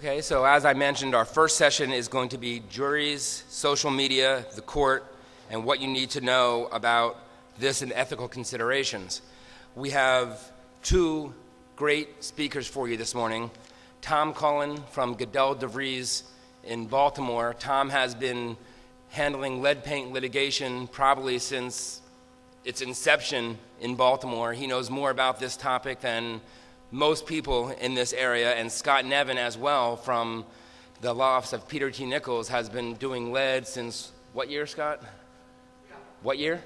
Okay, so as I mentioned, our first session is going to be juries, social media, the court, and what you need to know about this and ethical considerations. We have two great speakers for you this morning. Tom Cullen from Goodell DeVries in Baltimore. Tom has been handling lead paint litigation probably since its inception in Baltimore. He knows more about this topic than most people in this area, and Scott Nevin as well from the law office of Peter T. Nichols has been doing lead since, what year, Scott? What year?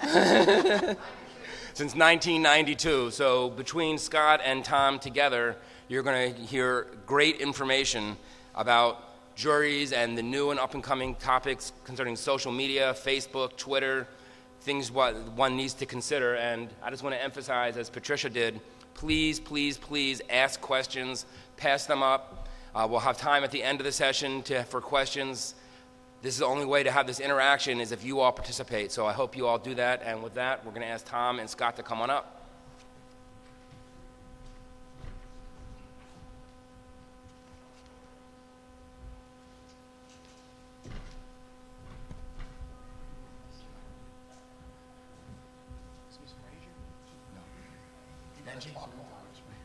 Since 1992. So between Scott and Tom together, you're going to hear great information about juries and the new and up-and-coming topics concerning social media, Facebook, Twitter, things what one needs to consider. And I just want to emphasize, as Patricia did, please, please, please ask questions, pass them up. We'll have time at the end of the session for questions. This is the only way to have this interaction is if you all participate. So I hope you all do that. And with that, we're going to ask Tom and Scott to come on up.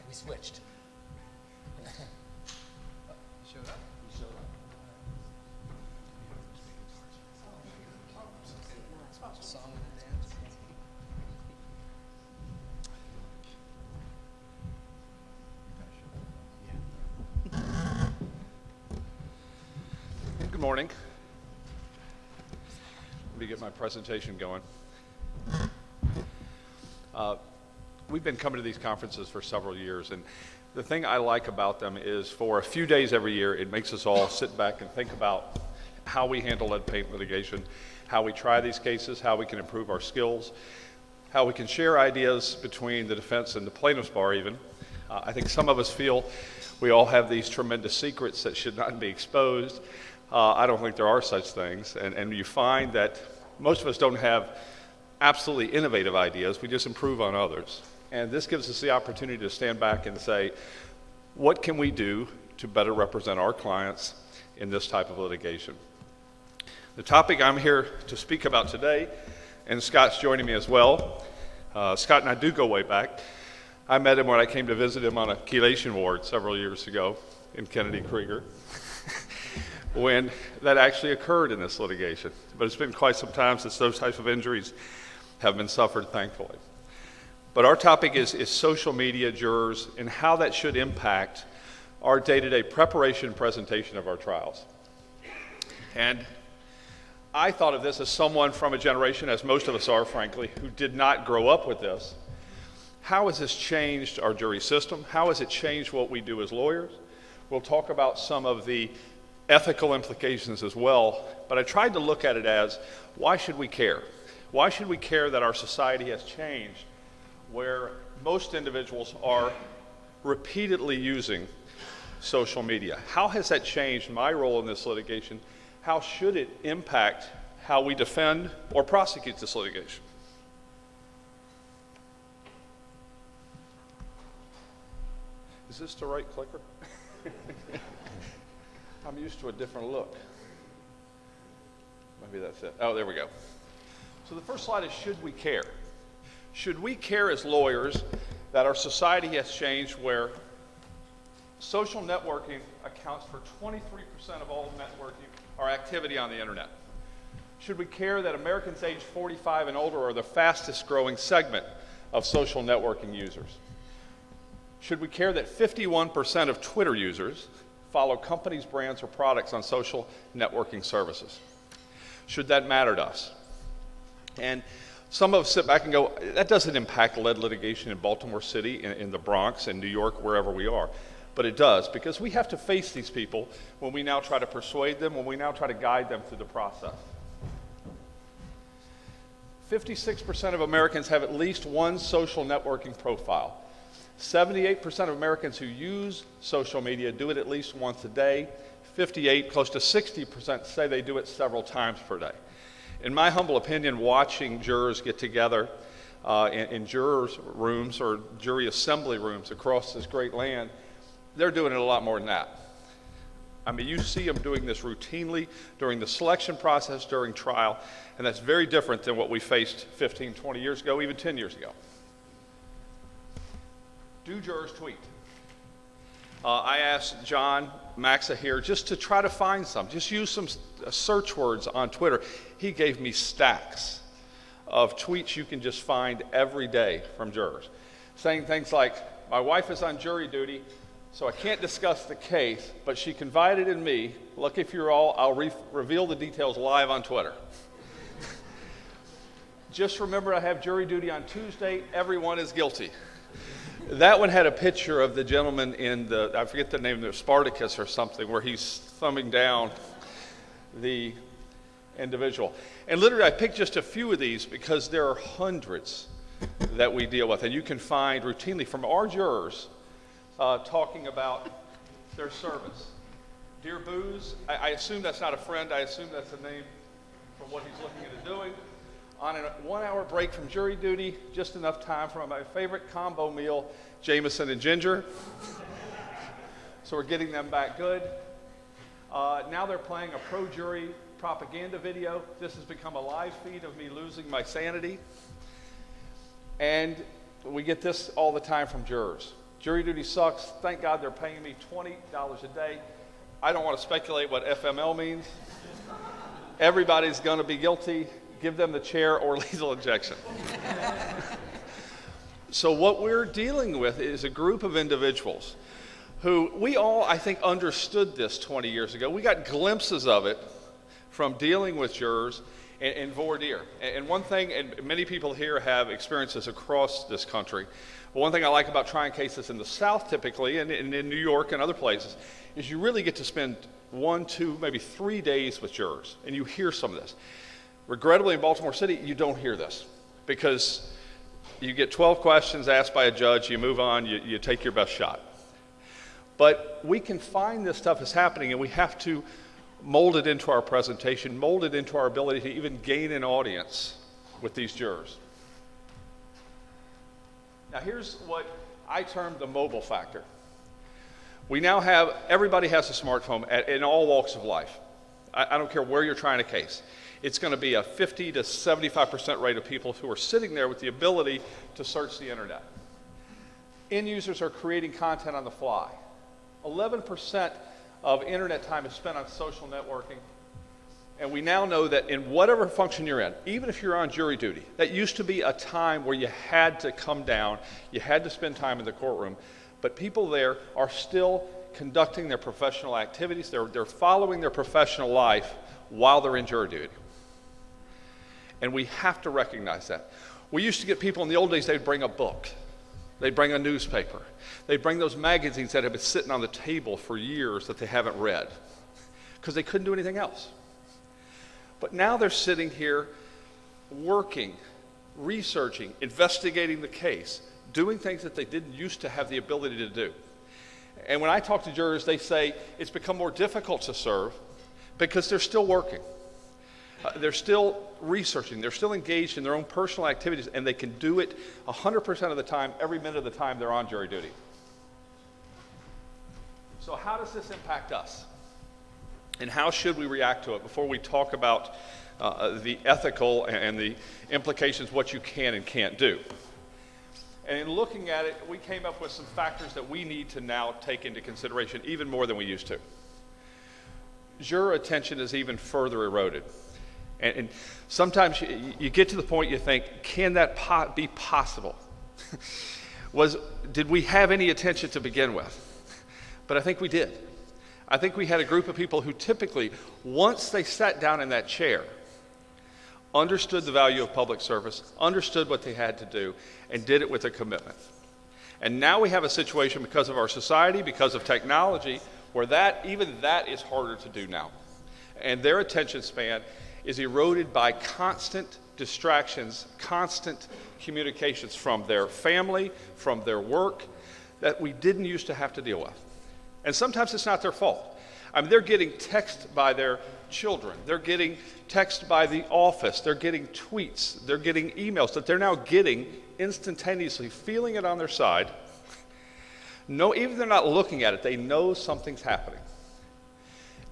We switched. Showed up? You showed up. Song and dance. Good morning. Let me get my presentation going. We've been coming to these conferences for several years, and the thing I like about them is for a few days every year, it makes us all sit back and think about how we handle lead paint litigation, how we try these cases, how we can improve our skills, how we can share ideas between the defense and the plaintiff's bar even. I think some of us feel we all have these tremendous secrets that should not be exposed. I don't think there are such things, and you find that most of us don't have absolutely innovative ideas, we just improve on others. And this gives us the opportunity to stand back and say, what can we do to better represent our clients in this type of litigation? The topic I'm here to speak about today, and Scott's joining me as well. Scott and I do go way back. I met him when I came to visit him on a chelation ward several years ago in Kennedy Krieger, when that actually occurred in this litigation. But it's been quite some time since those types of injuries have been suffered, thankfully. But our topic is social media, jurors, and how that should impact our day-to-day preparation and presentation of our trials. And I thought of this as someone from a generation, as most of us are, frankly, who did not grow up with this. How has this changed our jury system? How has it changed what we do as lawyers? We'll talk about some of the ethical implications as well, but I tried to look at it as, why should we care? Why should we care that our society has changed where most individuals are repeatedly using social media? How has that changed my role in this litigation? How should it impact how we defend or prosecute this litigation? Is this the right clicker? I'm used to a different look. Maybe that's it. Oh, there we go. So the first slide is, should we care? Should we care as lawyers that our society has changed where social networking accounts for 23% of all networking or activity on the internet? Should we care that Americans aged 45 and older are the fastest growing segment of social networking users? Should we care that 51% of Twitter users follow companies, brands, or products on social networking services? Should that matter to us? And some of us sit back and go, that doesn't impact lead litigation in Baltimore City, in the Bronx, in New York, wherever we are. But it does, because we have to face these people when we now try to persuade them, when we now try to guide them through the process. 56% of Americans have at least one social networking profile. 78% of Americans who use social media do it at least once a day. 58, close to 60% say they do it several times per day. In my humble opinion, watching jurors get together in jurors' rooms or jury assembly rooms across this great land, they're doing it a lot more than that. I mean, you see them doing this routinely during the selection process, during trial, and that's very different than what we faced 15, 20 years ago, even 10 years ago. Do jurors tweet? I asked John Maxa here just to try to find some. Just use some search words on Twitter. He gave me stacks of tweets you can just find every day from jurors, saying things like, my wife is on jury duty, so I can't discuss the case, but she confided in me. Lucky for you all, I'll reveal the details live on Twitter. Just remember I have jury duty on Tuesday. Everyone is guilty. That one had a picture of the gentleman in the, I forget the name, the Spartacus or something, where he's thumbing down the individual. And literally I picked just a few of these because there are hundreds that we deal with. And you can find routinely from our jurors talking about their service. Dear Booze, I assume that's not a friend. I assume that's a name for what he's looking into doing. On a 1-hour break from jury duty, just enough time for my favorite combo meal, Jameson and ginger. So we're getting them back good. Now they're playing a pro-jury propaganda video. This has become a live feed of me losing my sanity. And we get this all the time from jurors. Jury duty sucks. Thank God they're paying me $20 a day. I don't want to speculate what FML means. Everybody's going to be guilty. Give them the chair or lethal injection. So what we're dealing with is a group of individuals who we all, I think, understood this 20 years ago. We got glimpses of it from dealing with jurors in voir dire. And one thing, and many people here have experiences across this country, but one thing I like about trying cases in the South typically, and in New York and other places, is you really get to spend 1, 2, maybe 3 days with jurors, and you hear some of this. Regrettably, in Baltimore City, you don't hear this because you get 12 questions asked by a judge, you move on, you take your best shot. But we can find this stuff is happening, and we have to mold it into our presentation, mold it into our ability to even gain an audience with these jurors. Now, here's what I term the mobile factor. We now have, everybody has a smartphone in all walks of life. I don't care where you're trying a case. It's going to be a 50 to 75% rate of people who are sitting there with the ability to search the internet. End users are creating content on the fly. 11% of internet time is spent on social networking. And we now know that in whatever function you're in, even if you're on jury duty, that used to be a time where you had to come down, you had to spend time in the courtroom, but people there are still conducting their professional activities, they're following their professional life while they're in jury duty. And we have to recognize that. We used to get people in the old days, they'd bring a book. They'd bring a newspaper. They'd bring those magazines that have been sitting on the table for years that they haven't read because they couldn't do anything else. But now they're sitting here working, researching, investigating the case, doing things that they didn't used to have the ability to do. And when I talk to jurors, they say it's become more difficult to serve because they're still working. They're still researching. They're still engaged in their own personal activities, and they can do it 100% of the time, every minute of the time they're on jury duty. So how does this impact us? And how should we react to it before we talk about the ethical and the implications, what you can and can't do? And in looking at it, we came up with some factors that we need to now take into consideration even more than we used to. Juror attention is even further eroded. And sometimes you get to the point you think, can that be possible? Did we have any attention to begin with? But I think we did. I think we had a group of people who typically, once they sat down in that chair, understood the value of public service, understood what they had to do, and did it with a commitment. And now we have a situation because of our society, because of technology, where even that is harder to do now. And their attention span is eroded by constant distractions, constant communications from their family, from their work, that we didn't used to have to deal with. And sometimes it's not their fault. I mean, they're getting text by their children. They're getting text by the office. They're getting tweets. They're getting emails that they're now getting instantaneously, feeling it on their side. No, even if they're not looking at it, they know something's happening.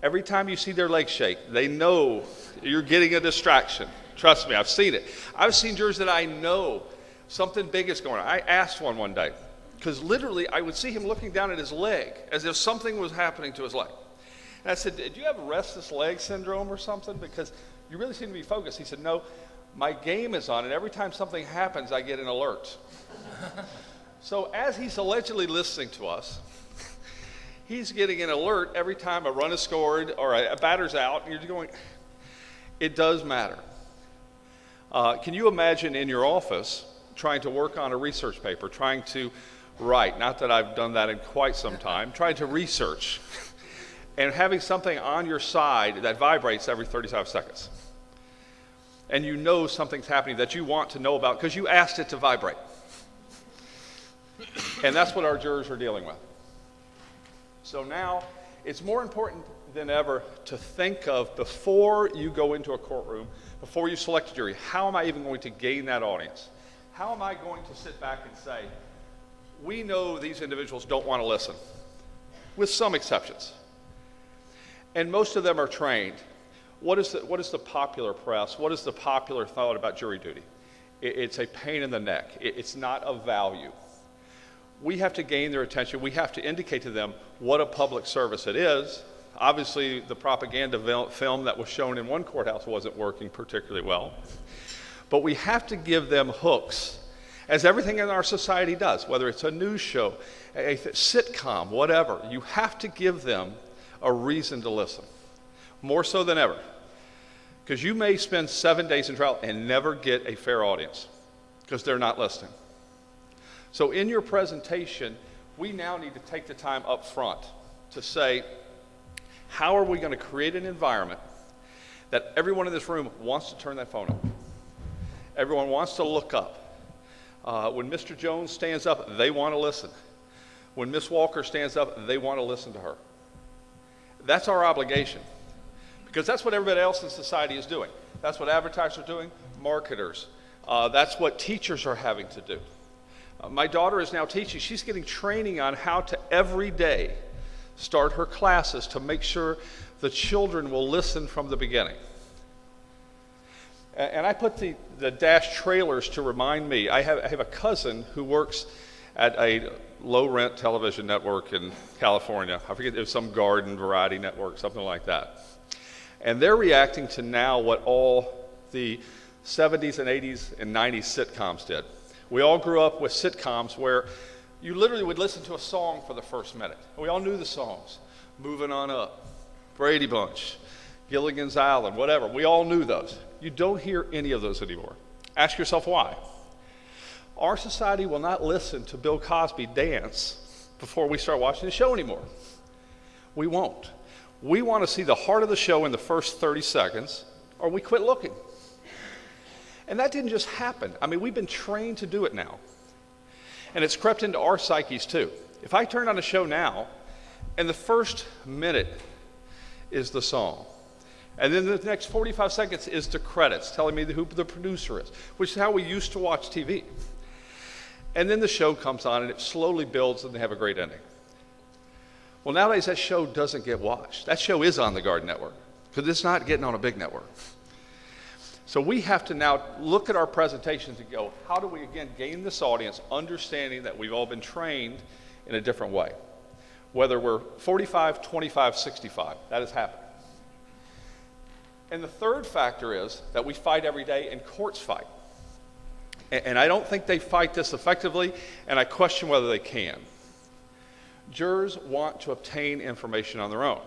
Every time you see their legs shake, they know you're getting a distraction. Trust me, I've seen it. I've seen jurors that I know something big is going on. I asked one day, because literally I would see him looking down at his leg as if something was happening to his leg. And I said, "Did you have restless leg syndrome or something? Because you really seem to be focused." He said, "No, my game is on, and every time something happens, I get an alert." So as he's allegedly listening to us, he's getting an alert every time a run is scored or a batter's out, and you're going, it does matter. Can you imagine in your office trying to work on a research paper, trying to write, not that I've done that in quite some time, trying to research, and having something on your side that vibrates every 35 seconds. And you know something's happening that you want to know about because you asked it to vibrate. And that's what our jurors are dealing with. So now it's more important than ever to think of, before you go into a courtroom, before you select a jury, how am I even going to gain that audience? How am I going to sit back and say, we know these individuals don't want to listen, with some exceptions. And most of them are trained. What is the popular press? What is the popular thought about jury duty? It's a pain in the neck. It's not of value. We have to gain their attention. We have to indicate to them what a public service it is. Obviously, the propaganda film that was shown in one courthouse wasn't working particularly well. But we have to give them hooks, as everything in our society does, whether it's a news show, a sitcom, whatever. You have to give them a reason to listen, more so than ever. Because you may spend 7 days in trial and never get a fair audience because they're not listening. So in your presentation, we now need to take the time up front to say, how are we going to create an environment that everyone in this room wants to turn that phone on? Everyone wants to look up. When Mr. Jones stands up, they want to listen. When Miss Walker stands up, they want to listen to her. That's our obligation, because that's what everybody else in society is doing. That's what advertisers are doing, marketers. That's what teachers are having to do. My daughter is now teaching. She's getting training on how to every day start her classes to make sure the children will listen from the beginning. And I put the dash trailers to remind me. I have a cousin who works at a low-rent television network in California. I forget, it was some garden variety network, something like that. And they're reacting to now what all the 70s and 80s and 90s sitcoms did. We all grew up with sitcoms where you literally would listen to a song for the first minute. We all knew the songs. Moving On Up, Brady Bunch, Gilligan's Island, whatever. We all knew those. You don't hear any of those anymore. Ask yourself why. Our society will not listen to Bill Cosby dance before we start watching the show anymore. We won't. We want to see the heart of the show in the first 30 seconds, or we quit looking. And that didn't just happen. I mean, we've been trained to do it now. And it's crept into our psyches too. If I turn on a show now, and the first minute is the song, and then the next 45 seconds is the credits telling me who the producer is, which is how we used to watch TV. And then the show comes on and it slowly builds and they have a great ending. Well, nowadays that show doesn't get watched. That show is on the Garden Network because it's not getting on a big network. So we have to now look at our presentations and go, how do we again gain this audience, understanding that we've all been trained in a different way? Whether we're 45, 25, 65, that has happened. And the third factor is that we fight every day and courts fight. And I don't think they fight this effectively, and I question whether they can. Jurors want to obtain information on their own.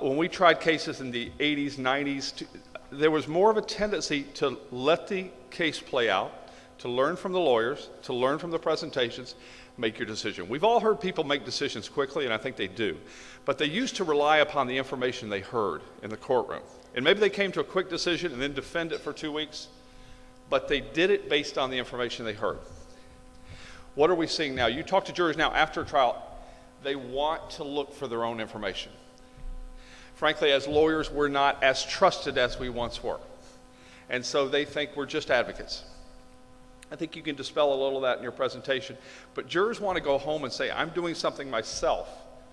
When we tried cases in the 80s, 90s, there was more of a tendency to let the case play out, to learn from the lawyers, to learn from the presentations, make your decision. We've all heard people make decisions quickly, and I think they do. But they used to rely upon the information they heard in the courtroom. And maybe they came to a quick decision and then defend it for 2 weeks, but they did it based on the information they heard. What are we seeing now? You talk to jurors now after a trial, they want to look for their own information. Frankly, as lawyers, we're not as trusted as we once were. And so they think we're just advocates. I think you can dispel a little of that in your presentation. But jurors want to go home and say, I'm doing something myself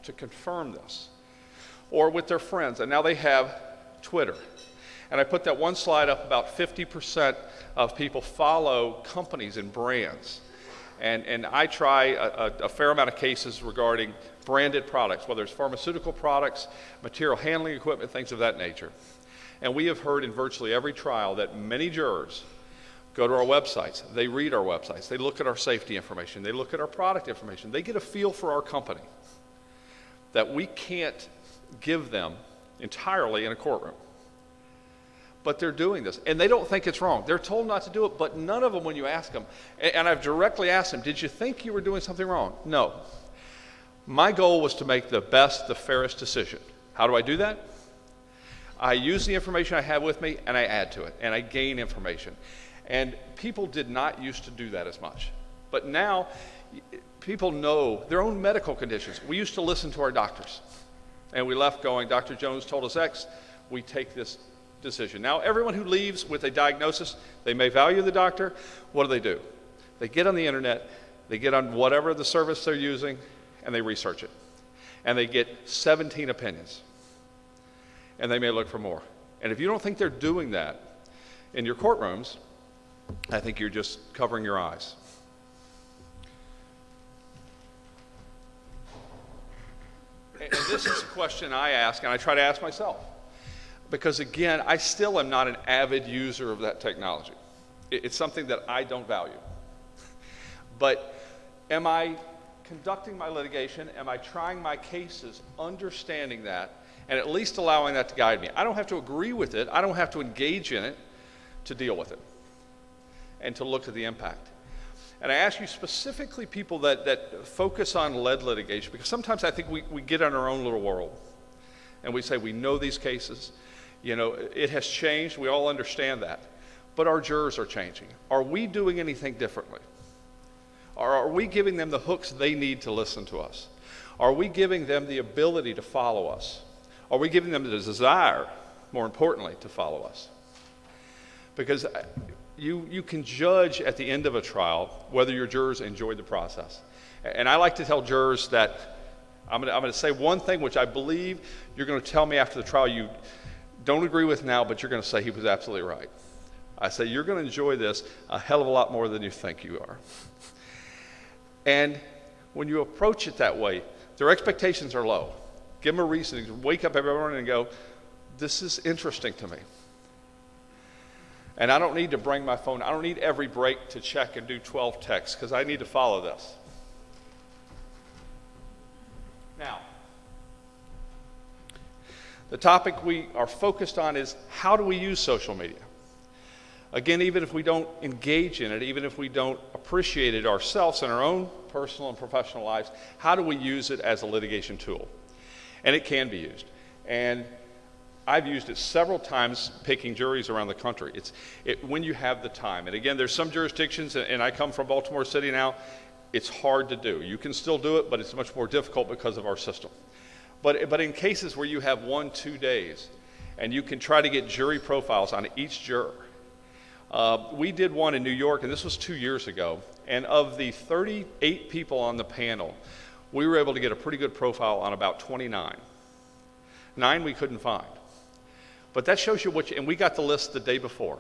to confirm this. or with their friends, and now they have Twitter. And I put that one slide up, about 50% of people follow companies and brands. And I try a fair amount of cases regarding branded products, whether it's pharmaceutical products, material handling equipment, things of that nature. And we have heard in virtually every trial that many jurors go to our websites, they read our websites, they look at our safety information, they look at our product information, they get a feel for our company that we can't give them entirely in a courtroom. But they're doing this, and they don't think it's wrong. They're told not to do it, but none of them, when you ask them, and I've directly asked them, did you think you were doing something wrong? No. My goal was to make the best, the fairest decision. How do I do that? I use the information I have with me, and I add to it, and I gain information. And people did not used to do that as much. But now, people know their own medical conditions. We used to listen to our doctors, and we left going, Dr. Jones told us X, we take this decision. Now, everyone who leaves with a diagnosis, they may value the doctor. What do? They get on the internet, they get on whatever the service they're using, and they research it. And they get 17 opinions. And they may look for more. And if you don't think they're doing that in your courtrooms, I think you're just covering your eyes. And this is a question I ask, and I try to ask myself. Because again, I still am not an avid user of that technology. It's something that I don't value. But am I conducting my litigation? Am I trying my cases, understanding that, and at least allowing that to guide me? I don't have to agree with it. I don't have to engage in it to deal with it and to look at the impact. And I ask you specifically people that focus on lead litigation, because sometimes I think we get in our own little world and we say we know these cases. You know, it has changed. We all understand that. But our jurors are changing. Are we doing anything differently? Or are we giving them the hooks they need to listen to us? Are we giving them the ability to follow us? Are we giving them the desire, more importantly, to follow us? Because you can judge at the end of a trial whether your jurors enjoyed the process. And I like to tell jurors that I'm going to say one thing which I believe you're going to tell me after the trial you don't agree with now, but you're going to say he was absolutely right. I say you're going to enjoy this a hell of a lot more than you think you are. And when you approach it that way, their expectations are low. Give them a reason to wake up every morning and go, this is interesting to me. And I don't need to bring my phone. I don't need every break to check and do 12 texts because I need to follow this. Now, the topic we are focused on is how do we use social media? Again, even if we don't engage in it, even if we don't appreciate it ourselves in our own personal and professional lives, how do we use it as a litigation tool? And it can be used. And I've used it several times picking juries around the country. When you have the time. And again, there's some jurisdictions, and I come from Baltimore City now, it's hard to do. You can still do it, but it's much more difficult because of our system. But in cases where you have 1-2 days, and you can try to get jury profiles on each juror. We did one in New York, and this was 2 years ago, and of the 38 people on the panel, we were able to get a pretty good profile on about 29. 9 we couldn't find. But that shows you and we got the list the day before.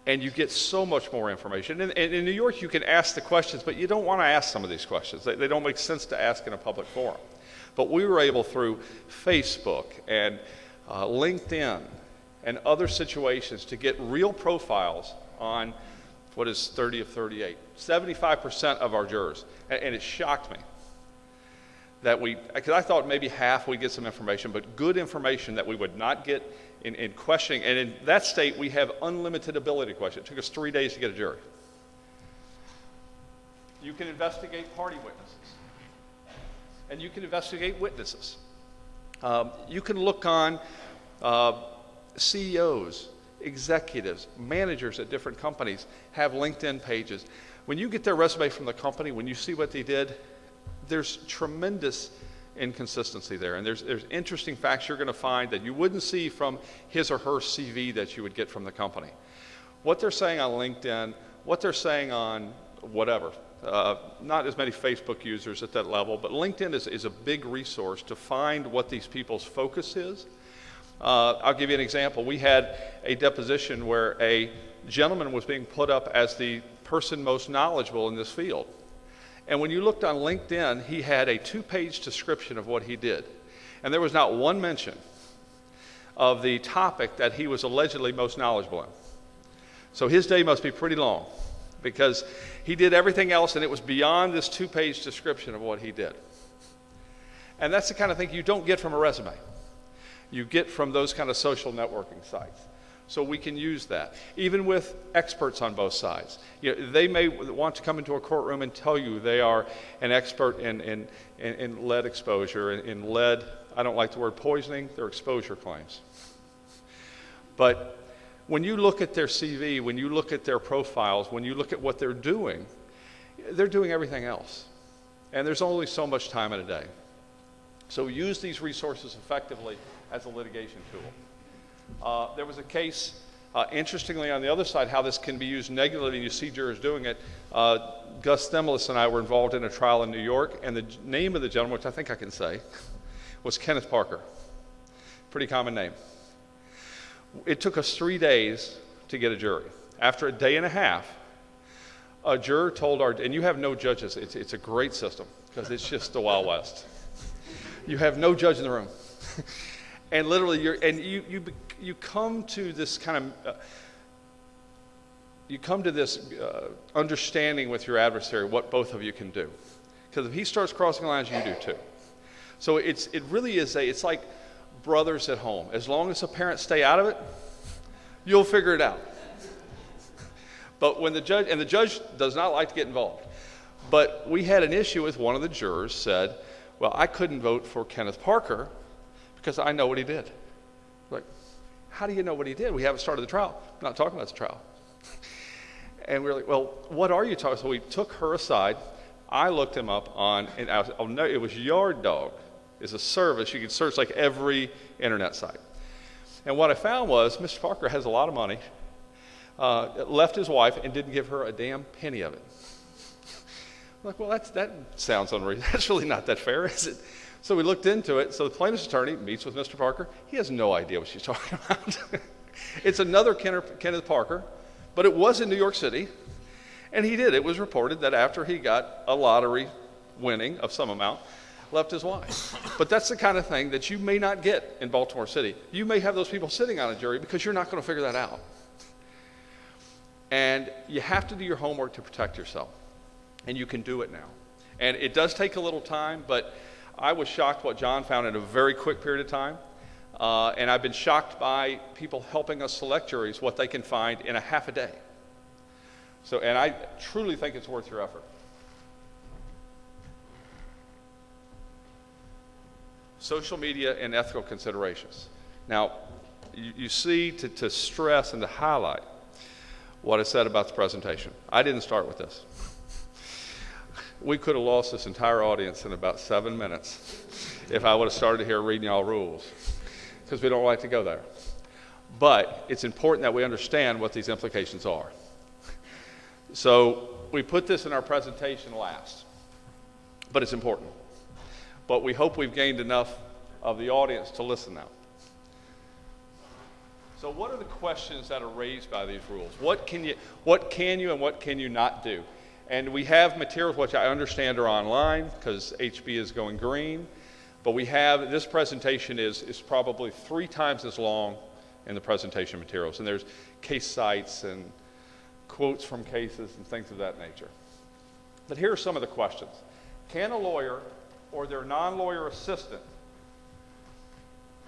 And you get so much more information. And in New York, you can ask the questions, but you don't want to ask some of these questions. They don't make sense to ask in a public forum. But we were able through Facebook and LinkedIn and other situations to get real profiles on what is 30 of 38, 75% of our jurors. And it shocked me that because I thought maybe half we'd get some information, but good information that we would not get in questioning. And in that state, we have unlimited ability to question. It took us 3 days to get a jury. You can investigate party witnesses. And you can investigate witnesses. You can look on CEOs, executives, managers at different companies have LinkedIn pages. When you get their resume from the company, when you see what they did, there's tremendous inconsistency there. And there's interesting facts you're going to find that you wouldn't see from his or her CV that you would get from the company. What they're saying on LinkedIn, what they're saying on whatever, not as many Facebook users at that level, but LinkedIn is a big resource to find what these people's focus is. I'll give you an example. We had a deposition where a gentleman was being put up as the person most knowledgeable in this field. And when you looked on LinkedIn, he had a 2-page description of what he did. And there was not one mention of the topic that he was allegedly most knowledgeable in. So his day must be pretty long, because he did everything else and it was beyond this 2-page description of what he did. And that's the kind of thing you don't get from a resume. You get from those kind of social networking sites. So we can use that, even with experts on both sides. You know, they may want to come into a courtroom and tell you they are an expert in lead exposure, in lead, I don't like the word poisoning, they're exposure claims. But when you look at their CV, when you look at their profiles, when you look at what they're doing everything else. And there's only so much time in a day. So use these resources effectively as a litigation tool. There was a case, interestingly on the other side, how this can be used negatively, and you see jurors doing it. Gus Themlis and I were involved in a trial in New York, and the name of the gentleman, which I think I can say, was Kenneth Parker. Pretty common name. It took us 3 days to get a jury. After a day and a half, a juror told and you have no judges. It's a great system, because it's just the Wild West. You have no judge in the room. And literally, you come to this kind of, understanding with your adversary what both of you can do. Because if he starts crossing lines, you do too. So it really is it's like brothers at home. As long as the parents stay out of it, you'll figure it out. But when the judge does not like to get involved. But we had an issue with one of the jurors said, well, I couldn't vote for Kenneth Parker because I know what he did. Like, how do you know what he did? We haven't started the trial. I'm not talking about the trial. And we were like, well, what are you talking about? So we took her aside. I looked him up on, and it was Yard Dog. It's a service. You can search like every internet site. And what I found was Mr. Parker has a lot of money, left his wife, and didn't give her a damn penny of it. I'm like, well, that sounds unreasonable. That's really not that fair, is it? So we looked into it. So the plaintiff's attorney meets with Mr. Parker. He has no idea what she's talking about. It's another Kenneth Parker, but it was in New York City. And he did. It was reported that after he got a lottery winning of some amount, left his wife. But that's the kind of thing that you may not get in Baltimore City. You may have those people sitting on a jury because you're not going to figure that out. And you have to do your homework to protect yourself. And you can do it now. And it does take a little time, but I was shocked what John found in a very quick period of time. And I've been shocked by people helping us select juries what they can find in a half a day. So, and I truly think it's worth your effort. Social media and ethical considerations. Now, you see, to stress and to highlight what I said about the presentation. I didn't start with this. We could have lost this entire audience in about 7 minutes if I would have started here reading y'all rules, because we don't like to go there. But it's important that we understand what these implications are. So we put this in our presentation last, but it's important. But we hope we've gained enough of the audience to listen now. So what are the questions that are raised by these rules? What can you and what can you not do? And we have materials which I understand are online because HB is going green. But we have, this presentation is probably 3 times as long in the presentation materials. And there's case cites and quotes from cases and things of that nature. But here are some of the questions. Can a lawyer or their non-lawyer assistant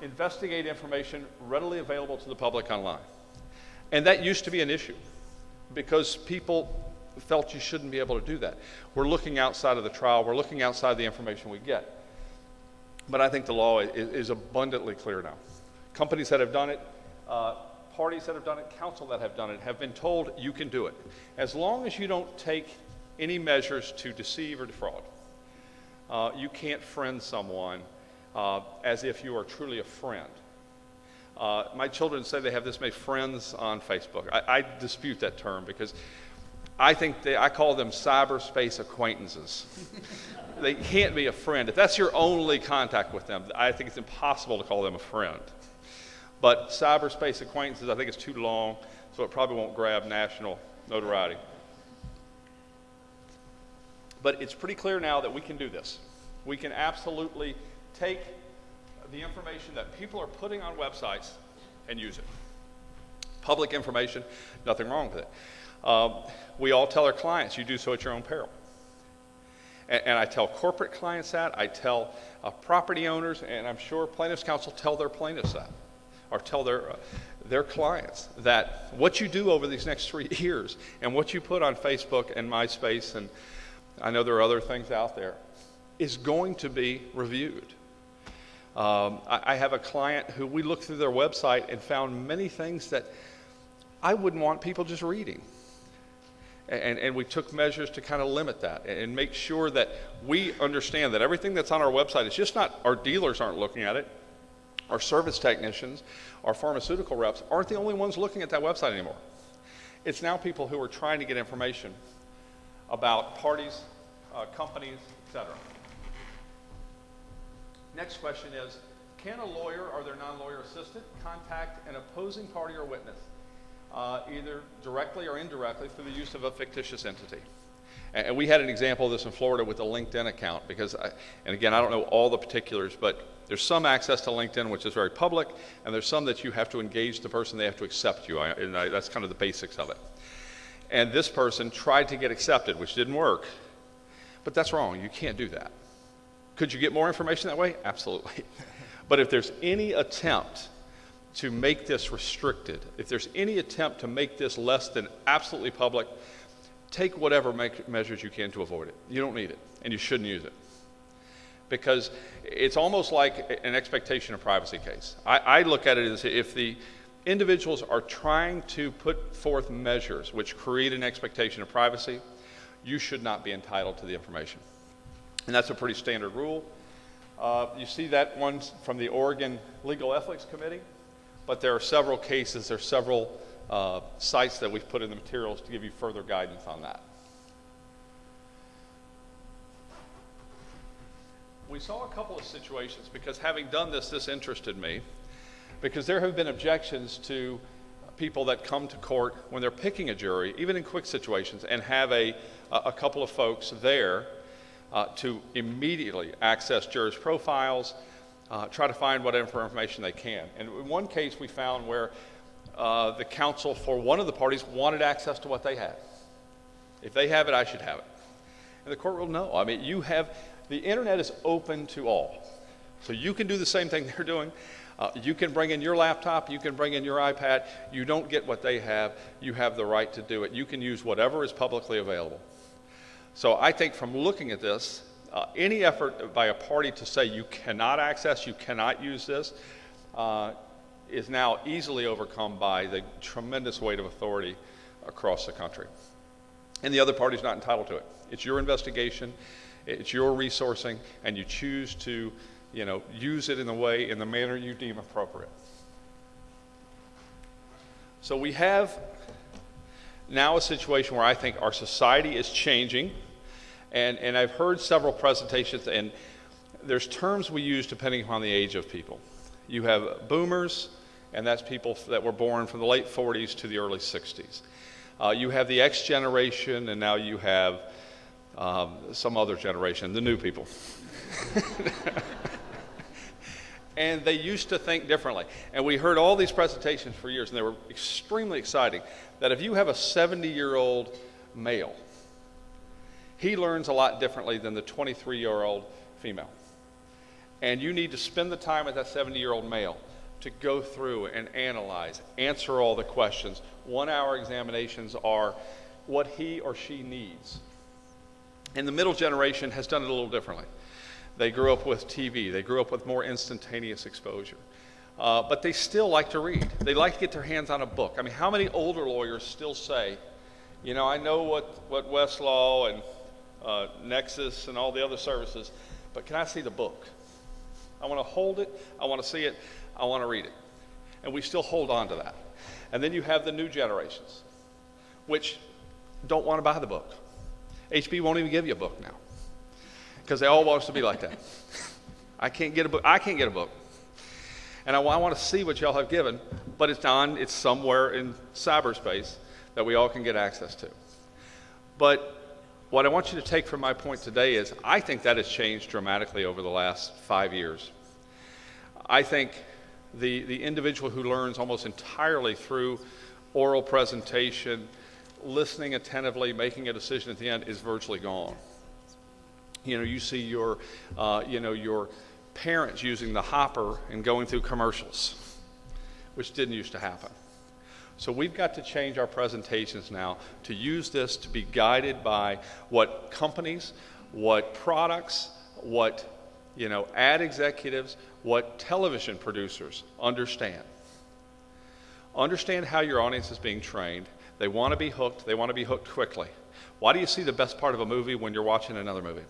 investigate information readily available to the public online? And that used to be an issue because people felt you shouldn't be able to do that. We're looking outside of the trial. We're looking outside the information we get. But I think the law is abundantly clear now. Companies that have done it, parties that have done it, counsel that have done it, have been told you can do it. As long as you don't take any measures to deceive or defraud. You can't friend someone as if you are truly a friend. My children say they have this many friends on Facebook. I dispute that term because I call them cyberspace acquaintances. They can't be a friend. If that's your only contact with them, I think it's impossible to call them a friend. But cyberspace acquaintances, I think it's too long, so it probably won't grab national notoriety. But it's pretty clear now that we can do this. We can absolutely take the information that people are putting on websites and use it. Public information, nothing wrong with it. We all tell our clients, you do so at your own peril. And I tell corporate clients that, I tell property owners, and I'm sure plaintiffs' counsel tell their plaintiffs that, or tell their clients that what you do over these next 3 years and what you put on Facebook and MySpace, and I know there are other things out there, is going to be reviewed. I have a client who we looked through their website and found many things that I wouldn't want people just reading. And we took measures to kind of limit that and make sure that we understand that everything that's on our website is just not, our dealers aren't looking at it, our service technicians, our pharmaceutical reps aren't the only ones looking at that website anymore. It's now people who are trying to get information about parties, companies, etc. Next question is, can a lawyer or their non-lawyer assistant contact an opposing party or witness, either directly or indirectly through the use of a fictitious entity? And we had an example of this in Florida with a LinkedIn account because, and again, I don't know all the particulars, but there's some access to LinkedIn which is very public, and there's some that you have to engage the person, they have to accept you, and that's kind of the basics of it. And this person tried to get accepted, which didn't work, but that's wrong, you can't do that. Could you get more information that way? Absolutely. But if there's any attempt to make this restricted, if there's any attempt to make this less than absolutely public, take whatever measures you can to avoid it. You don't need it, and you shouldn't use it. Because it's almost like an expectation of privacy case. I look at it as if the individuals are trying to put forth measures which create an expectation of privacy, you should not be entitled to the information. And that's a pretty standard rule. You see that one from the Oregon Legal Ethics Committee, but there are several cases, there are several sites that we've put in the materials to give you further guidance on that. We saw a couple of situations because having done this interested me, because there have been objections to people that come to court when they're picking a jury, even in quick situations, and have a couple of folks there to immediately access jurors' profiles, try to find whatever information they can. And in one case we found where the counsel for one of the parties wanted access to what they had. If they have it, I should have it. And the court ruled no. I mean, the internet is open to all. So you can do the same thing they're doing. You can bring in your laptop, you can bring in your iPad. You don't get what they have. You have the right to do it. You can use whatever is publicly available. So I think from looking at this, any effort by a party to say you cannot access, you cannot use this, is now easily overcome by the tremendous weight of authority across the country. And the other party's not entitled to it. It's your investigation, it's your resourcing, and you choose to, use it in the manner you deem appropriate. So we have now a situation where I think our society is changing, and I've heard several presentations, and there's terms we use depending upon the age of people. You have boomers, and that's people that were born from the late 40s to the early 60s. You have the X generation, and now you have some other generation, the new people. And they used to think differently. And we heard all these presentations for years, and they were extremely exciting, that if you have a 70-year-old male, he learns a lot differently than the 23-year-old female. And you need to spend the time with that 70-year-old male to go through and analyze, answer all the questions. 1-hour examinations are what he or she needs. And the middle generation has done it a little differently. They grew up with TV. They grew up with more instantaneous exposure. But they still like to read. They like to get their hands on a book. I mean, how many older lawyers still say, I know what Westlaw and Nexus and all the other services, but can I see the book? I want to hold it. I want to see it. I want to read it. And we still hold on to that. And then you have the new generations, which don't want to buy the book. HB won't even give you a book now because they all want us to be like that. I can't get a book. I can't get a book. And I want to see what y'all have given, but it's somewhere in cyberspace that we all can get access to. But what I want you to take from my point today is I think that has changed dramatically over the last 5 years. I think the individual who learns almost entirely through oral presentation, listening attentively, making a decision at the end is virtually gone. You see your parents using the hopper and going through commercials, which didn't used to happen. So we've got to change our presentations now to use this to be guided by what companies, what products, what ad executives, what television producers understand. Understand how your audience is being trained. They want to be hooked. They want to be hooked quickly. Why do you see the best part of a movie when you're watching another movie?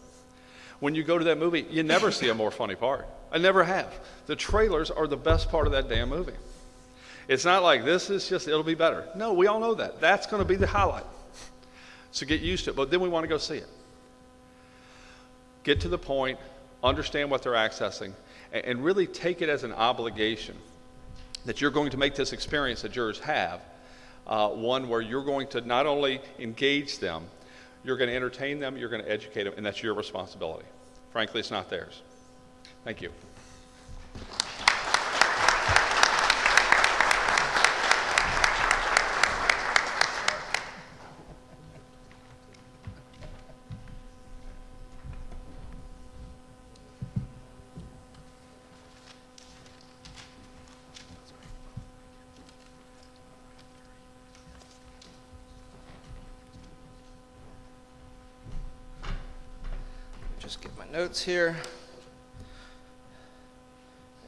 When you go to that movie, you never see a more funny part. I never have. The trailers are the best part of that damn movie. It's not like this is just, it'll be better. No, we all know that. That's going to be the highlight. So get used to it, but then we want to go see it. Get to the point, understand what they're accessing, and really take it as an obligation that you're going to make this experience that jurors have one where you're going to not only engage them, you're going to entertain them, you're going to educate them, and that's your responsibility. Frankly, it's not theirs. Thank you. Just get my notes here.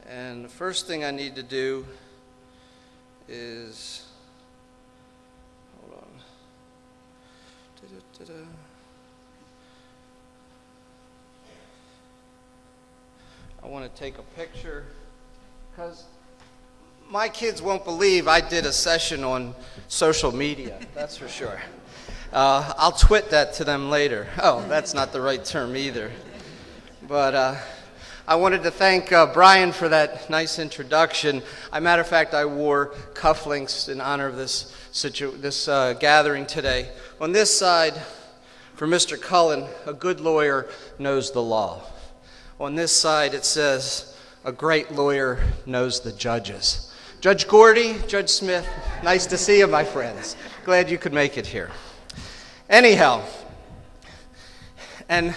And the first thing I need to do is, hold on. I want to take a picture because my kids won't believe I did a session on social media, that's for sure. I'll twit that to them later. Oh, that's not the right term either. But I wanted to thank Brian for that nice introduction. As a matter of fact, I wore cufflinks in honor of this gathering today. On this side, for Mr. Cullen, a good lawyer knows the law. On this side, it says, a great lawyer knows the judges. Judge Gordy, Judge Smith, nice to see you, my friends. Glad you could make it here. Anyhow, and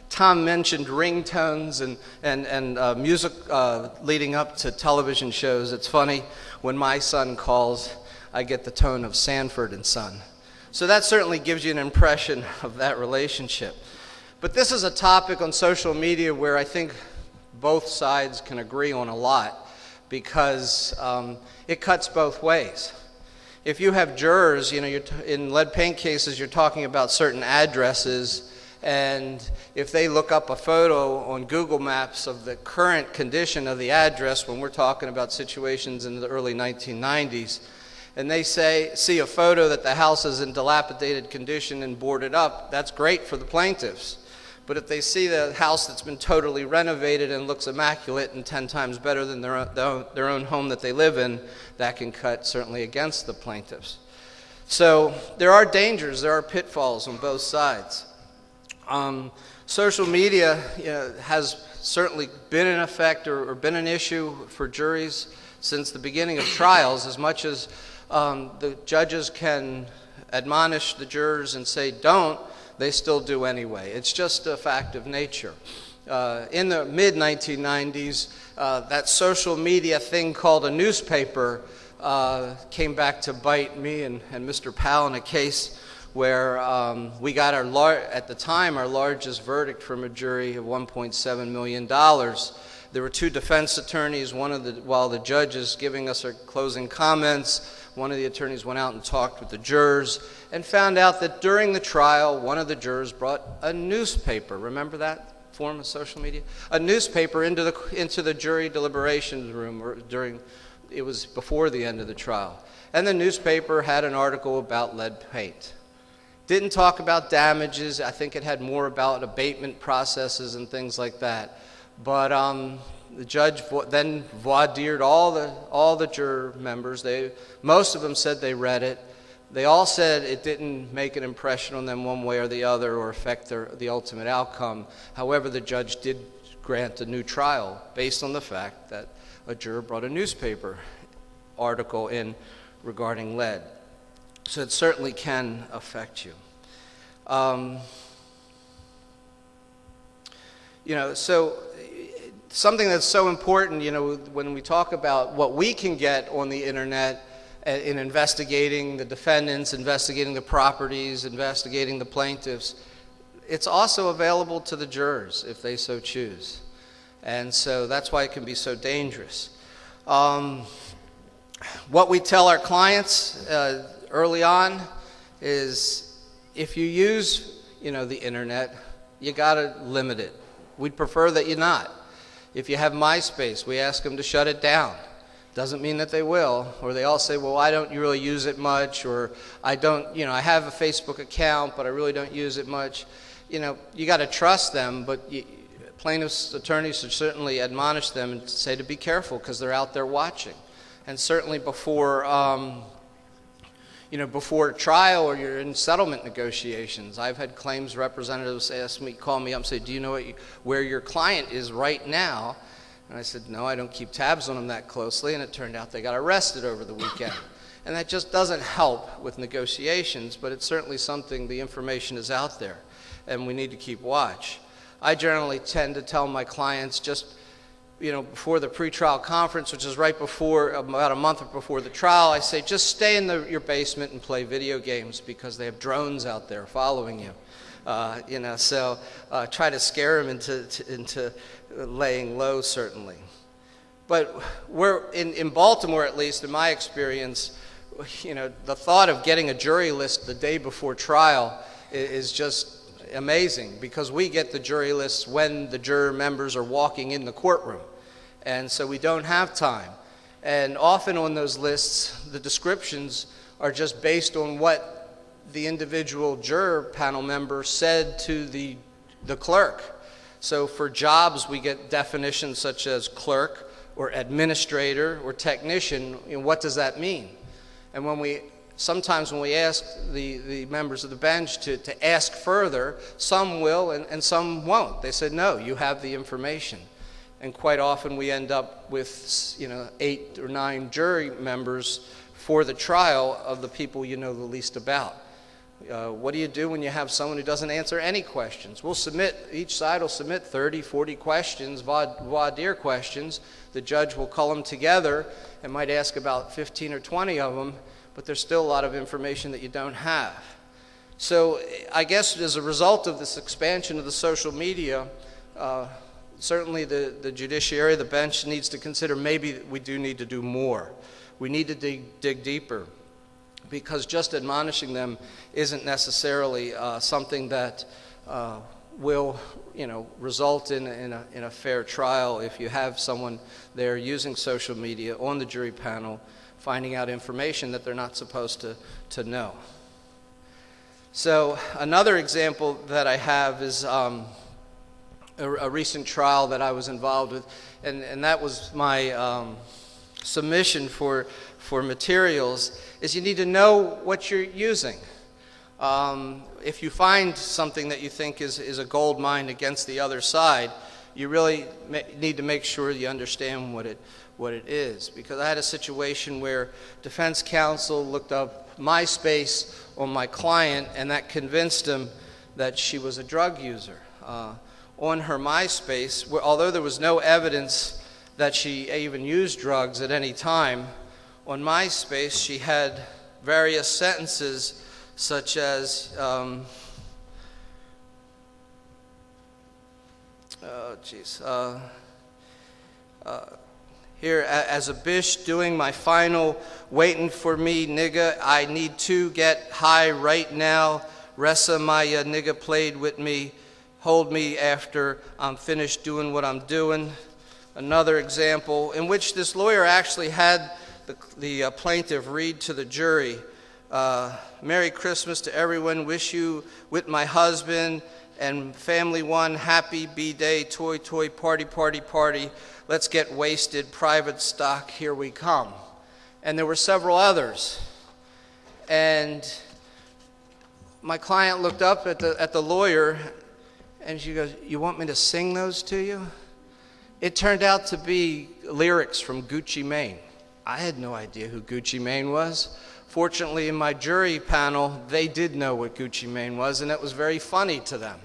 Tom mentioned ringtones and music leading up to television shows. It's funny, when my son calls, I get the tone of Sanford and Son. So that certainly gives you an impression of that relationship. But this is a topic on social media where I think both sides can agree on a lot because it cuts both ways. If you have jurors, in lead paint cases, you're talking about certain addresses, and if they look up a photo on Google Maps of the current condition of the address, when we're talking about situations in the early 1990s, and they see a photo that the house is in dilapidated condition and boarded up, that's great for the plaintiffs. But if they see the house that's been totally renovated and looks immaculate and 10 times better than their own home that they live in, that can cut certainly against the plaintiffs. So there are dangers, there are pitfalls on both sides. Social media has certainly been in effect or been an issue for juries since the beginning of trials. As much as the judges can admonish the jurors and say don't, they still do anyway. It's just a fact of nature. In the mid-1990s, that social media thing called a newspaper came back to bite me and Mr. Powell in a case where we got at the time, our largest verdict from a jury of $1.7 million. There were two defense attorneys. While the judge is giving us our closing comments, one of the attorneys went out and talked with the jurors and found out that during the trial, one of the jurors brought a newspaper. Remember that form of social media? A newspaper into the jury deliberations room or during it was before the end of the trial. And the newspaper had an article about lead paint. Didn't talk about damages. I think it had more about abatement processes and things like that. But the judge then voir dired all the juror members. Most of them said they read it. They all said it didn't make an impression on them one way or the other or affect the ultimate outcome. However, the judge did grant a new trial based on the fact that a juror brought a newspaper article in regarding lead. So it certainly can affect you. So something that's so important, when we talk about what we can get on the internet in investigating the defendants, investigating the properties, investigating the plaintiffs, it's also available to the jurors if they so choose. And so that's why it can be so dangerous. What we tell our clients early on is if you use, the internet, you got to limit it. We'd prefer that you not. If you have MySpace, we ask them to shut it down. Doesn't mean that they will. Or they all say, well, I don't really use it much, or I don't, I have a Facebook account, but I really don't use it much. You got to trust them, but plaintiffs' attorneys should certainly admonish them and say to be careful because they're out there watching. And certainly before trial or you're in settlement negotiations, I've had claims representatives call me up and say, do you know where your client is right now? And I said, no, I don't keep tabs on them that closely. And it turned out they got arrested over the weekend. And that just doesn't help with negotiations, but it's certainly something, the information is out there, and we need to keep watch. I generally tend to tell my clients just before the pretrial conference, which is right before, about a month before the trial, I say, just stay in your basement and play video games because they have drones out there following you. So try to scare them into laying low, certainly. But we're in Baltimore, at least in my experience, the thought of getting a jury list the day before trial is just amazing because we get the jury lists when the juror members are walking in the courtroom. And so we don't have time. And often on those lists, the descriptions are just based on what the individual juror panel member said to the clerk. So for jobs, we get definitions such as clerk or administrator or technician. What does that mean? And sometimes when we ask the members of the bench to ask further, some will and some won't. They said, no, you have the information. And quite often we end up with 8 or 9 jury members for the trial of the people you know the least about. What do you do when you have someone who doesn't answer any questions? Each side will submit 30, 40 questions, voir dire questions. The judge will call them together and might ask about 15 or 20 of them, but there's still a lot of information that you don't have. So I guess as a result of this expansion of the social media, certainly the judiciary, the bench needs to consider maybe we do need to do more. We need to dig deeper because just admonishing them isn't necessarily something that will result in a fair trial if you have someone there using social media on the jury panel finding out information that they're not supposed to know. So another example that I have is a recent trial that I was involved with, and that was my submission for materials, is you need to know what you're using. If you find something that you think is a gold mine against the other side, you really need to make sure you understand what it is. Because I had a situation where defense counsel looked up MySpace on my client, and that convinced him that she was a drug user. On her MySpace, although there was no evidence that she even used drugs at any time, on MySpace she had various sentences such as, here, as a bitch doing my final, waiting for me, nigga, I need to get high right now, rest of my nigga played with me, hold me after I'm finished doing what I'm doing. another example in which this lawyer actually had the plaintiff read to the jury, "Merry Christmas to everyone, wish you with my husband and family one happy B-day, toy, toy, party, party, party, let's get wasted, private stock, here we come." And there were several others. And my client looked up at the lawyer, and she goes, "You want me to sing those to you?" It turned out to be lyrics from Gucci Mane. I had no idea who Gucci Mane was. Fortunately, in my jury panel, they did know what Gucci Mane was, and it was very funny to them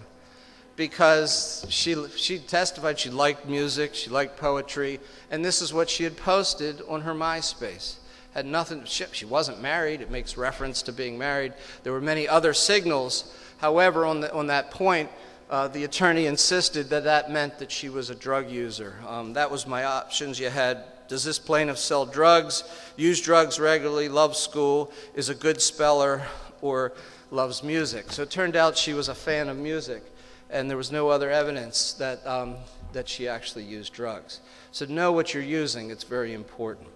because she testified she liked music, she liked poetry, and this is what she had posted on her MySpace. Had nothing, she wasn't married. It makes reference to being married. There were many other signals. However, on that point, the attorney insisted that meant that she was a drug user. That was my options. You had, does this plaintiff sell drugs, use drugs regularly, loves school, is a good speller, or loves music? So it turned out she was a fan of music, and there was no other evidence that she actually used drugs. So know what you're using. It's very important.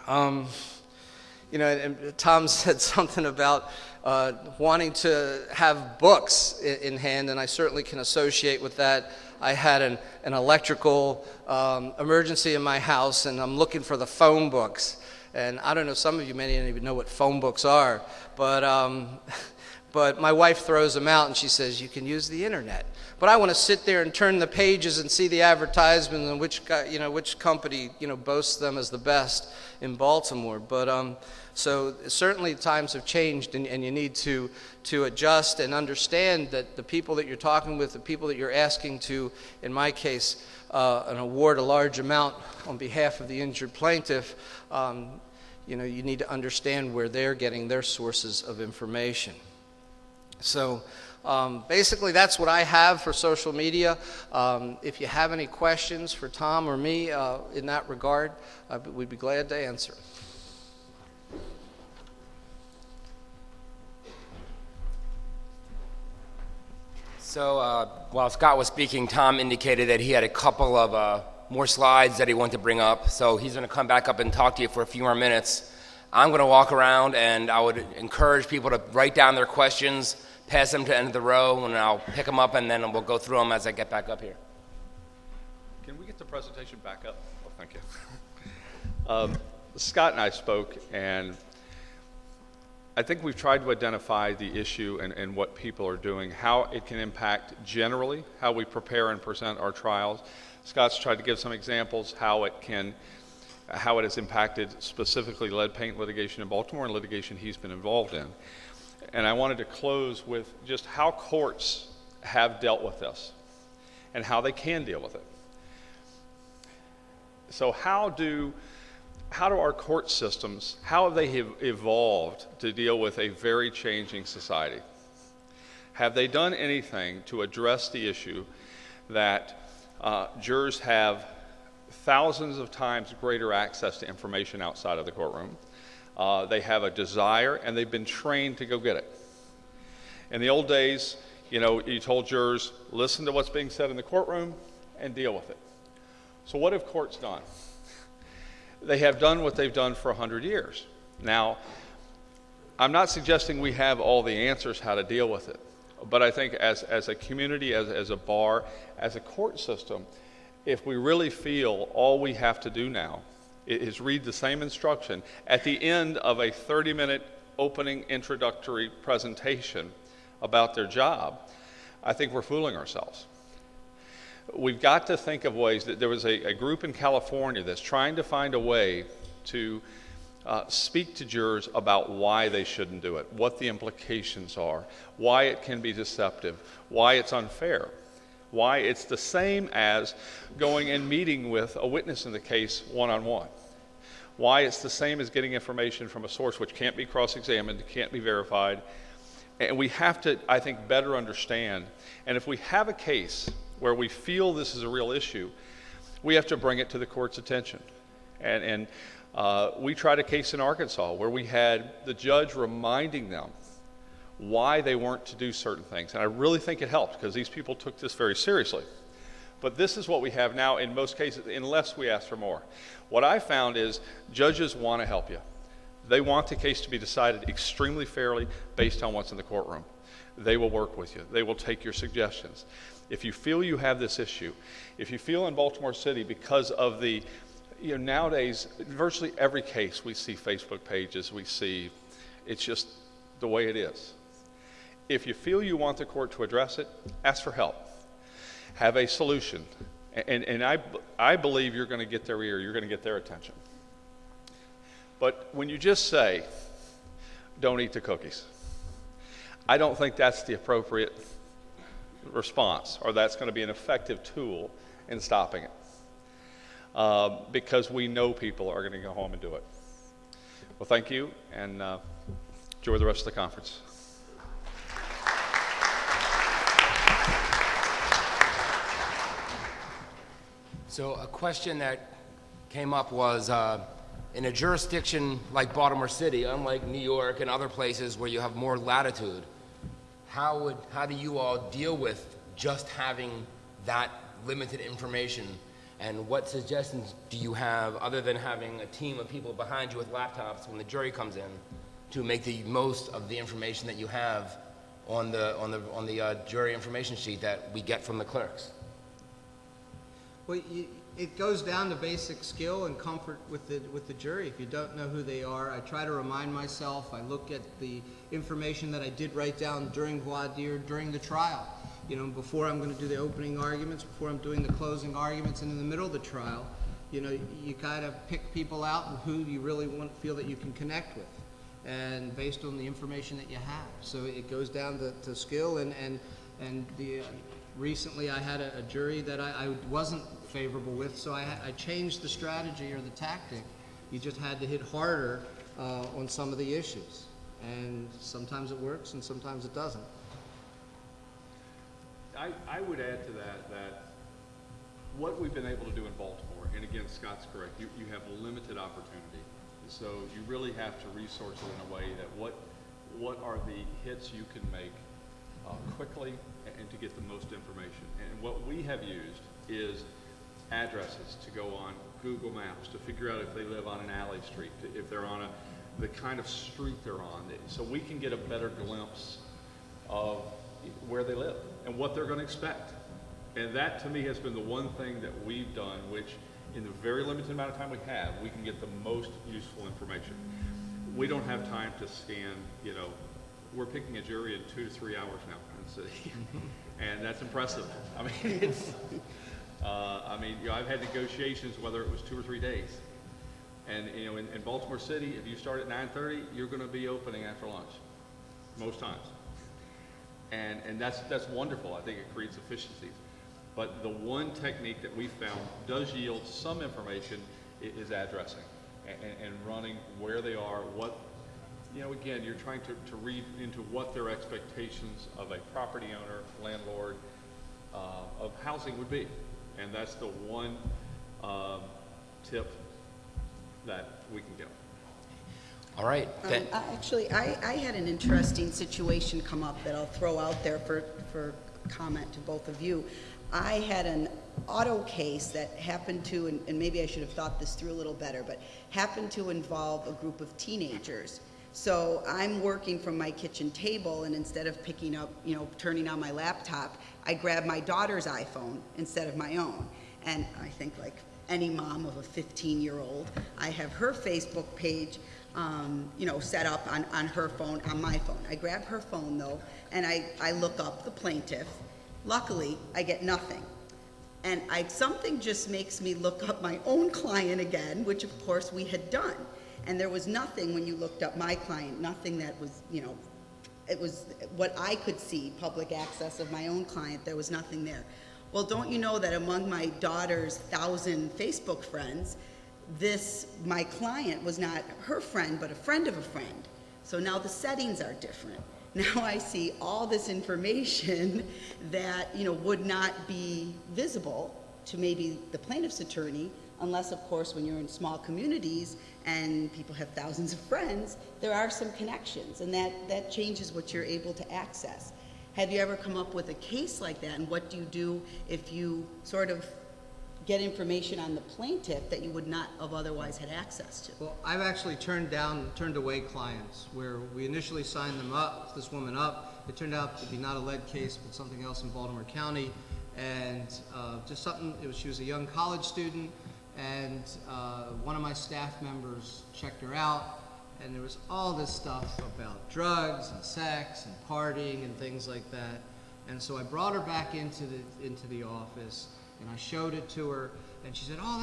And Tom said something about wanting to have books in hand, and I certainly can associate with that. I had an electrical emergency in my house, and I'm looking for the phone books. And I don't know, some of you may not even know what phone books are, but my wife throws them out, and she says, "You can use the internet." But I want to sit there and turn the pages and see the advertisement and which company boasts them as the best in Baltimore. But so certainly times have changed, and you need to adjust and understand that the people that you're talking with, the people that you're asking to, in my case, an award a large amount on behalf of the injured plaintiff, you need to understand where they're getting their sources of information. So basically, that's what I have for social media. If you have any questions for Tom or me in that regard, we'd be glad to answer. So while Scott was speaking, Tom indicated that he had a couple of more slides that he wanted to bring up. So he's going to come back up and talk to you for a few more minutes. I'm going to walk around, and I would encourage people to write down their questions, pass them to the end of the row, and I'll pick them up, and then we'll go through them as I get back up here. Can we get the presentation back up? Oh, thank you. Scott and I spoke, and I think we've tried to identify the issue and what people are doing, how it can impact generally, how we prepare and present our trials. Scott's tried to give some examples how it has impacted specifically lead paint litigation in Baltimore and litigation he's been involved in. And I wanted to close with just how courts have dealt with this and how they can deal with it. So how do our court systems, how have they evolved to deal with a very changing society? Have they done anything to address the issue that jurors have thousands of times greater access to information outside of the courtroom? They have a desire, and they've been trained to go get it. In the old days, you told jurors, listen to what's being said in the courtroom and deal with it. So what have courts done? They have done what they've done for 100 years. Now, I'm not suggesting we have all the answers how to deal with it, but I think as a community, as a bar, as a court system, if we really feel all we have to do now is read the same instruction at the end of a 30-minute opening introductory presentation about their job, I think we're fooling ourselves. We've got to think of ways that there was a group in California that's trying to find a way to speak to jurors about why they shouldn't do it, what the implications are, why it can be deceptive, why it's unfair, why it's the same as going and meeting with a witness in the case one-on-one, why it's the same as getting information from a source which can't be cross-examined, can't be verified. And we have to, I think, better understand. And if we have a case where we feel this is a real issue, we have to bring it to the court's attention. And we tried a case in Arkansas where we had the judge reminding them why they weren't to do certain things. And I really think it helped because these people took this very seriously. But this is what we have now in most cases, unless we ask for more. What I found is judges want to help you. They want the case to be decided extremely fairly based on what's in the courtroom. They will work with you. They will take your suggestions. If you feel you have this issue, if you feel in Baltimore City because of the, nowadays, virtually every case we see Facebook pages, we see, it's just the way it is. If you feel you want the court to address it, ask for help. Have a solution. And I believe you're going to get their ear, you're going to get their attention. But when you just say, don't eat the cookies, I don't think that's the appropriate response, or that's going to be an effective tool in stopping it. Because we know people are going to go home and do it. Well, thank you, and enjoy the rest of the conference. So a question that came up was, in a jurisdiction like Baltimore City, unlike New York and other places where you have more latitude, how do you all deal with just having that limited information? And what suggestions do you have, other than having a team of people behind you with laptops when the jury comes in, to make the most of the information that you have on the jury information sheet that we get from the clerks? Well, it goes down to basic skill and comfort with the jury. If you don't know who they are, I try to remind myself. I look at the information that I did write down during voir dire, during the trial. Before I'm going to do the opening arguments, before I'm doing the closing arguments, and in the middle of the trial, you kind of pick people out and who you really feel that you can connect with, and based on the information that you have. So it goes down to skill, and recently I had a jury that I wasn't favorable with, so I changed the strategy or the tactic. You just had to hit harder on some of the issues, and sometimes it works and sometimes it doesn't. I would add to that what we've been able to do in Baltimore, and again, Scott's correct, you have limited opportunity. So you really have to resource it in a way that what are the hits you can make quickly and to get the most information. And what we have used is addresses to go on Google Maps to figure out if they live on an alley street, if they're on the kind of street they're on, so we can get a better glimpse of where they live and what they're going to expect. And that, to me, has been the one thing that we've done, which in the very limited amount of time we have, we can get the most useful information. We don't have time to scan, we're picking a jury in 2 to 3 hours now in the city. And that's impressive. I mean, it's, I've had negotiations, whether it was 2 or 3 days. And, in Baltimore City, if you start at 9:30, you're going to be opening after lunch, most times. And that's wonderful. I think it creates efficiencies. But the one technique that we found does yield some information is addressing and running where they are, again, you're trying to read into what their expectations of a property owner, landlord, of housing would be. And that's the one tip that we can give. All right. Actually, I had an interesting situation come up that I'll throw out there for comment to both of you. I had an auto case that happened to, and maybe I should have thought this through a little better, but happened to involve a group of teenagers. So I'm working from my kitchen table, and instead of picking up, turning on my laptop, I grabbed my daughter's iPhone instead of my own. And I think, like any mom of a 15-year-old, I have her Facebook page set up on her phone, on my phone. I grab her phone, though, and I look up the plaintiff. Luckily, I get nothing. And something just makes me look up my own client again, which, of course, we had done. And there was nothing when you looked up my client, nothing that was, it was what I could see, public access of my own client. There was nothing there. Well, don't you know that among my daughter's 1,000 Facebook friends, my client was not her friend, but a friend of a friend. So now the settings are different. Now I see all this information that, would not be visible to maybe the plaintiff's attorney, unless, of course, when you're in small communities and people have thousands of friends, there are some connections, and that changes what you're able to access. Have you ever come up with a case like that, and what do you do if you sort of get information on the plaintiff that you would not have otherwise had access to? Well, I've actually turned away clients where we initially signed this woman up. It turned out to be not a lead case, but something else in Baltimore County, and just something. She was a young college student, and one of my staff members checked her out, and there was all this stuff about drugs and sex and partying and things like that. And so I brought her back into the office, and I showed it to her, and she said, "Oh,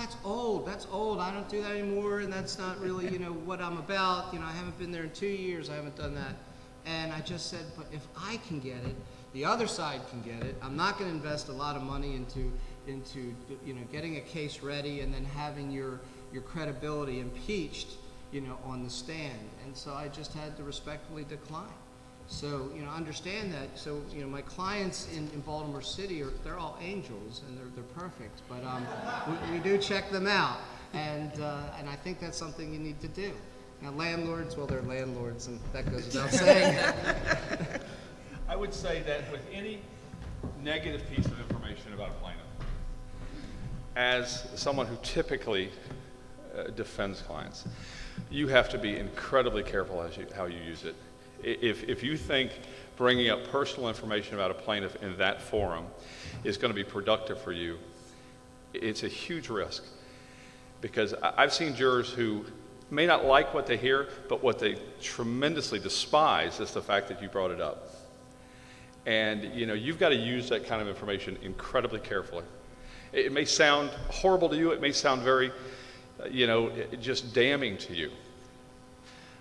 that's old, I don't do that anymore, and that's not really, what I'm about, I haven't been there in 2 years, I haven't done that." And I just said, but if I can get it, the other side can get it. I'm not going to invest a lot of money into getting a case ready and then having your credibility impeached, on the stand. And so I just had to respectfully decline. So, understand that. So, my clients in Baltimore City, they're all angels, and they're perfect. But we do check them out, and I think that's something you need to do. Now, landlords, well, they're landlords, and that goes without saying. I would say that with any negative piece of information about a plaintiff, as someone who typically defends clients, you have to be incredibly careful how you use it. If you think bringing up personal information about a plaintiff in that forum is going to be productive for you, it's a huge risk. Because I've seen jurors who may not like what they hear, but what they tremendously despise is the fact that you brought it up. And you've got to use that kind of information incredibly carefully. It may sound horrible to you, it may sound very, just damning to you.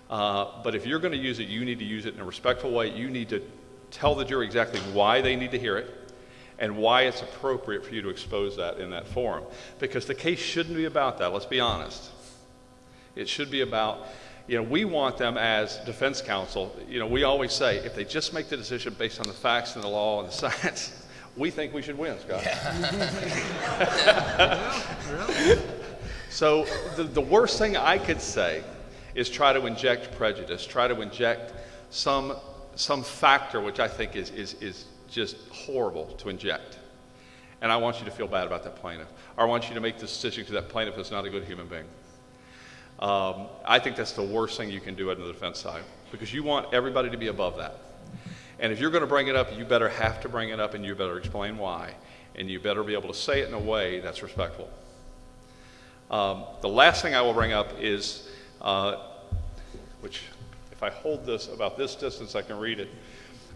But if you're going to use it, you need to use it in a respectful way. You need to tell the jury exactly why they need to hear it and why it's appropriate for you to expose that in that forum. Because the case shouldn't be about that, let's be honest. It should be about, we want them as defense counsel, we always say, if they just make the decision based on the facts and the law and the science, we think we should win, Scott. Really? So the worst thing I could say is try to inject prejudice, try to inject some factor which I think is just horrible to inject. And I want you to feel bad about that plaintiff. Or I want you to make the decision because that plaintiff is not a good human being. I think that's the worst thing you can do on the defense side, because you want everybody to be above that. And if you're going to bring it up, you better have to bring it up, and you better explain why. And you better be able to say it in a way that's respectful. The last thing I will bring up is, which if I hold this about this distance, I can read it.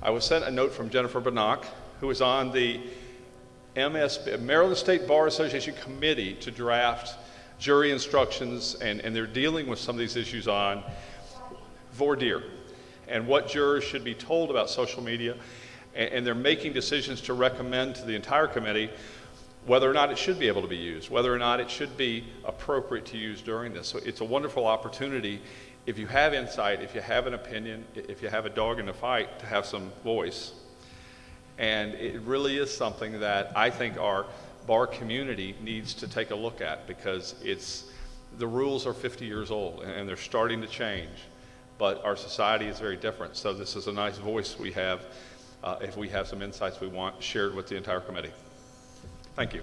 I was sent a note from Jennifer Bannock, who is on the Maryland State Bar Association committee to draft jury instructions, and they're dealing with some of these issues on voir dire and what jurors should be told about social media, and they're making decisions to recommend to the entire committee whether or not it should be able to be used, whether or not it should be appropriate to use during this. So it's a wonderful opportunity, if you have insight, if you have an opinion, if you have a dog in the fight, to have some voice. And it really is something that I think our bar community needs to take a look at, because the rules are 50 years old and they're starting to change, but our society is very different. So this is a nice voice we have if we have some insights we want shared with the entire committee. Thank you.